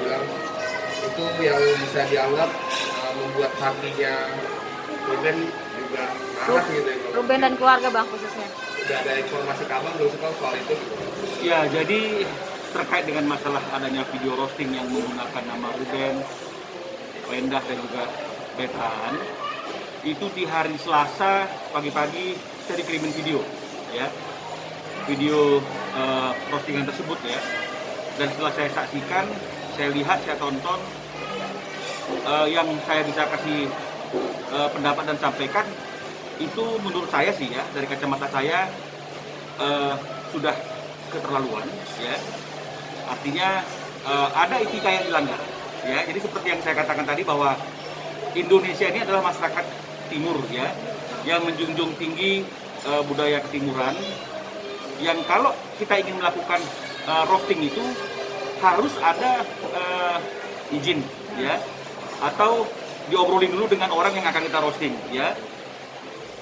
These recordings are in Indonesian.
bilang itu yang bisa dianggap membuat hatinya Ruben juga marah gitu ya. Ruben dan keluarga Bang khususnya. Udah ada informasi kabar belum sih Bang soal itu gitu? Ya, jadi terkait dengan masalah adanya video roasting yang menggunakan nama Ruben, Wendah dan juga Bethan, itu di hari Selasa pagi-pagi saya dikirimin video, ya, video roastingan tersebut ya. Dan setelah saya saksikan, saya lihat, saya tonton, yang saya bisa kasih pendapat dan sampaikan itu menurut saya sih ya, dari kacamata saya sudah keterlaluan ya. Artinya ada etika yang dilanggar ya. Jadi seperti yang saya katakan tadi bahwa Indonesia ini adalah masyarakat timur ya, yang menjunjung tinggi budaya ketimuran, yang kalau kita ingin melakukan roasting itu harus ada izin ya, atau diobrolin dulu dengan orang yang akan kita roasting ya.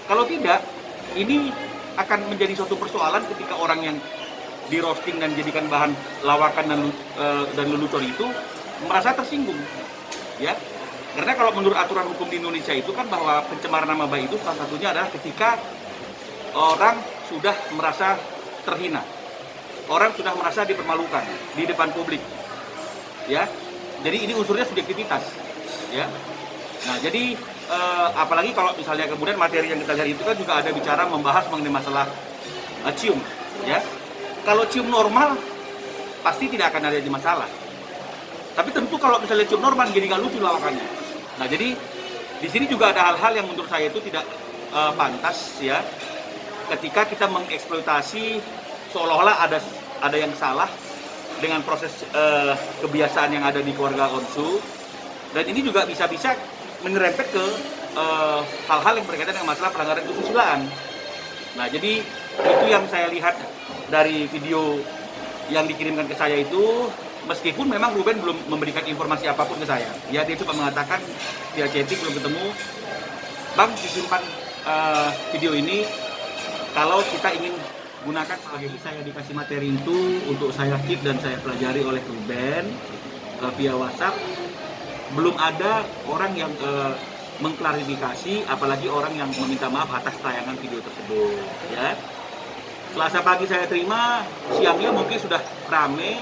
Kalau tidak, ini akan menjadi suatu persoalan ketika orang yang di roasting dan jadikan bahan lawakan dan lelucon itu merasa tersinggung ya. Karena kalau menurut aturan hukum di Indonesia itu kan bahwa pencemaran nama baik itu salah satunya adalah ketika orang sudah merasa terhina, orang sudah merasa dipermalukan di depan publik ya. Jadi ini unsurnya subjektivitas ya. Nah, jadi apalagi kalau misalnya kemudian materi yang kita lihat itu kan juga ada bicara membahas mengenai masalah cium ya. Kalau cium normal pasti tidak akan ada masalah. Tapi tentu kalau misalnya cium normal jadi nggak lucu lawakannya. Nah, jadi di sini juga ada hal-hal yang menurut saya itu tidak pantas ya. Ketika kita mengeksploitasi seolah-olah ada yang salah dengan proses kebiasaan yang ada di keluarga Onsu, dan ini juga bisa-bisa menyerempet ke hal-hal yang berkaitan dengan masalah pelanggaran kesusilaan. Nah, jadi itu yang saya lihat dari video yang dikirimkan ke saya itu, meskipun memang Ruben belum memberikan informasi apapun ke saya. Ya, dia cuma mengatakan via chatting belum ketemu, Bang disimpan video ini kalau kita ingin gunakan sebagai saya dikasih materi itu untuk saya keep dan saya pelajari oleh Ruben via WhatsApp. Belum ada orang yang mengklarifikasi, apalagi orang yang meminta maaf atas tayangan video tersebut ya. Selasa pagi saya terima, siangnya mungkin sudah rame.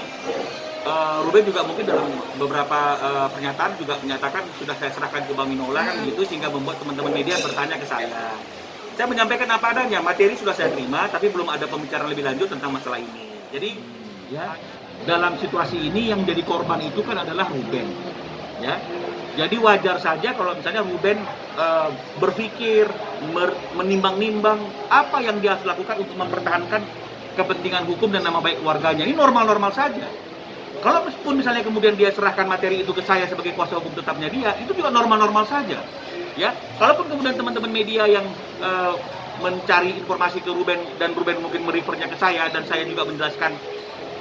Ruben juga mungkin dalam beberapa pernyataan juga menyatakan sudah saya serahkan ke Bang Minola kan gitu, sehingga membuat teman-teman media bertanya ke saya. Saya menyampaikan apa adanya, materi sudah saya terima, tapi belum ada pembicaraan lebih lanjut tentang masalah ini. Jadi ya, dalam situasi ini yang jadi korban itu kan adalah Ruben ya. Jadi wajar saja kalau misalnya Ruben berpikir, menimbang-nimbang apa yang dia harus lakukan untuk mempertahankan kepentingan hukum dan nama baik keluarganya. Ini normal-normal saja. Kalau pun misalnya kemudian dia serahkan materi itu ke saya sebagai kuasa hukum tetapnya dia, itu juga normal-normal saja. Ya, kalaupun kemudian teman-teman media yang mencari informasi ke Ruben dan Ruben mungkin merefernya ke saya dan saya juga menjelaskan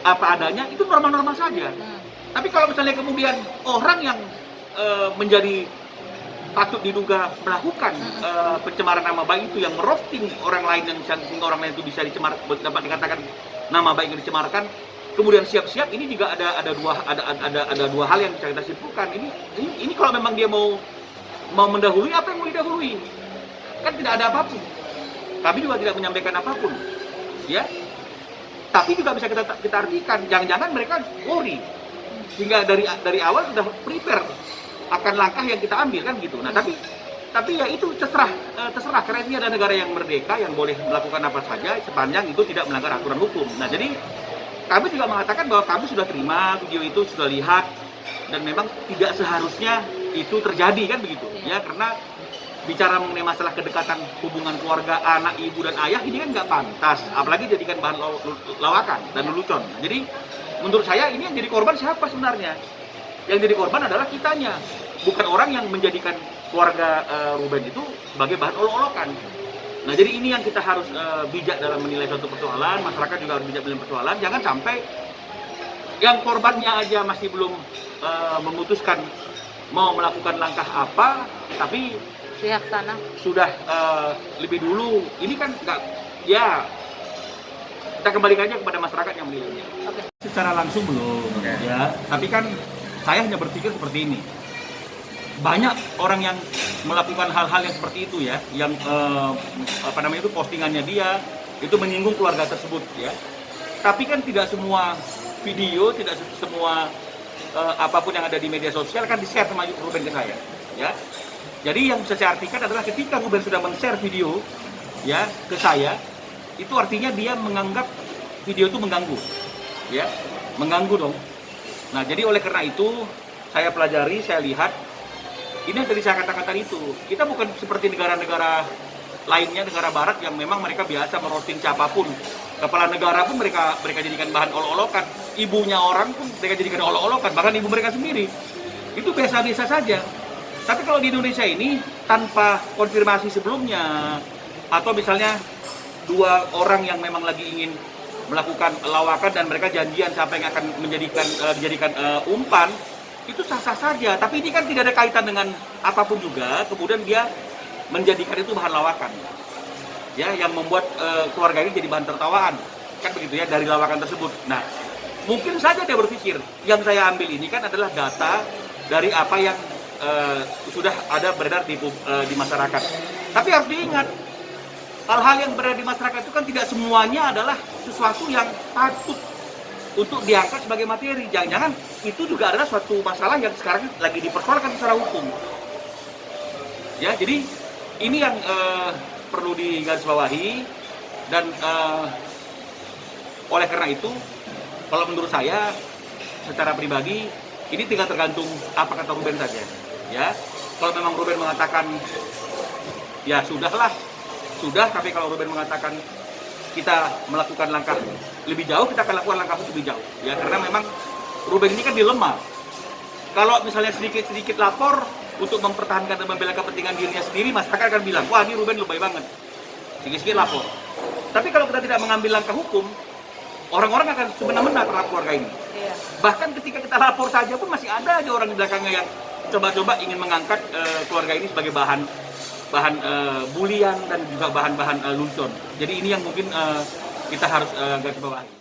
apa adanya, itu normal-normal saja. Tapi kalau misalnya kemudian orang yang menjadi patut diduga melakukan pencemaran nama baik itu, yang merosting orang lain, yang sehingga orang lain itu bisa dapat dikatakan nama baik yang dicemarkan, kemudian siap-siap ini juga ada dua hal yang bisa kita simpulkan. Ini kalau memang dia mau mendahului, apa yang mau didahului? Kan tidak ada apapun. Kami juga tidak menyampaikan apapun, ya. Tapi juga bisa kita artikan, jangan-jangan mereka worry, sehingga dari awal sudah prepare akan langkah yang kita ambil kan gitu. Nah, tapi ya itu terserah karena ini adalah negara yang merdeka yang boleh melakukan apa saja sepanjang itu tidak melanggar aturan hukum. Nah, jadi kami juga mengatakan bahwa kami sudah terima video itu, sudah lihat, dan memang tidak seharusnya itu terjadi kan begitu ya, karena bicara mengenai masalah kedekatan hubungan keluarga anak, ibu dan ayah ini kan nggak pantas, apalagi jadikan bahan lawakan dan lelucon. Jadi menurut saya ini yang jadi korban siapa sebenarnya? Yang jadi korban adalah kitanya, bukan orang yang menjadikan keluarga Ruben itu sebagai bahan olok-olokan. Nah, jadi ini yang kita harus bijak dalam menilai suatu persoalan, masyarakat juga harus bijak dalam persoalan. Jangan sampai yang korbannya aja masih belum memutuskan mau melakukan langkah apa, tapi pihak sana sudah lebih dulu. Ini kan nggak, ya kita kembalikan aja kepada masyarakat yang menilainya. Oke. Secara langsung belum, ya. Tapi kan Saya hanya berpikir seperti ini. Banyak orang yang melakukan hal-hal yang seperti itu ya, yang postingannya dia itu menyinggung keluarga tersebut ya. Tapi kan tidak semua video, tidak semua apapun yang ada di media sosial kan di-share sama Ruben ke saya ya. Jadi yang bisa saya artikan adalah ketika Ruben sudah men-share video ya ke saya, itu artinya dia menganggap video itu mengganggu ya, mengganggu dong. Nah, jadi oleh karena itu saya pelajari, saya lihat ini yang tadi saya katakan tadi itu, kita bukan seperti negara-negara lainnya, negara barat yang memang mereka biasa merosting siapapun. Kepala negara pun mereka jadikan bahan olok-olokan, ibunya orang pun mereka jadikan olok-olokan, bahkan ibu mereka sendiri. Itu biasa-biasa saja. Tapi kalau di Indonesia ini tanpa konfirmasi sebelumnya, atau misalnya dua orang yang memang lagi ingin melakukan lawakan dan mereka janjian siapa yang akan dijadikan umpan, itu sah-sah saja. Tapi ini kan tidak ada kaitan dengan apapun juga, kemudian dia menjadikan itu bahan lawakan ya, yang membuat keluarga ini jadi bahan tertawaan kan begitu ya dari lawakan tersebut. Nah, mungkin saja dia berpikir yang saya ambil ini kan adalah data dari apa yang sudah ada beredar di masyarakat. Tapi harus diingat, hal-hal yang beredar di masyarakat itu kan tidak semuanya adalah sesuatu yang patut untuk diangkat sebagai materi. Jangan-jangan itu juga adalah suatu masalah yang sekarang lagi dipersoalkan secara hukum ya. Jadi ini yang perlu digarisbawahi, dan oleh karena itu kalau menurut saya secara pribadi ini tinggal tergantung apa kata Ruben saja ya. Kalau memang Ruben mengatakan ya sudahlah, tapi kalau Ruben mengatakan kita melakukan langkah lebih jauh, kita akan lakukan langkah lebih jauh ya, karena memang Ruben ini kan dilema. Kalau misalnya sedikit-sedikit lapor untuk mempertahankan dan membela kepentingan dirinya sendiri, masyarakat akan bilang, wah ini Ruben lebay banget, sedikit-sedikit lapor. Tapi kalau kita tidak mengambil langkah hukum, orang-orang akan semena-mena terhadap keluarga ini. Iya. Bahkan ketika kita lapor saja pun masih ada aja orang di belakangnya yang coba-coba ingin mengangkat keluarga ini sebagai bahan bulian dan juga bahan-bahan luncon. Jadi ini yang mungkin kita harus garis bawahi.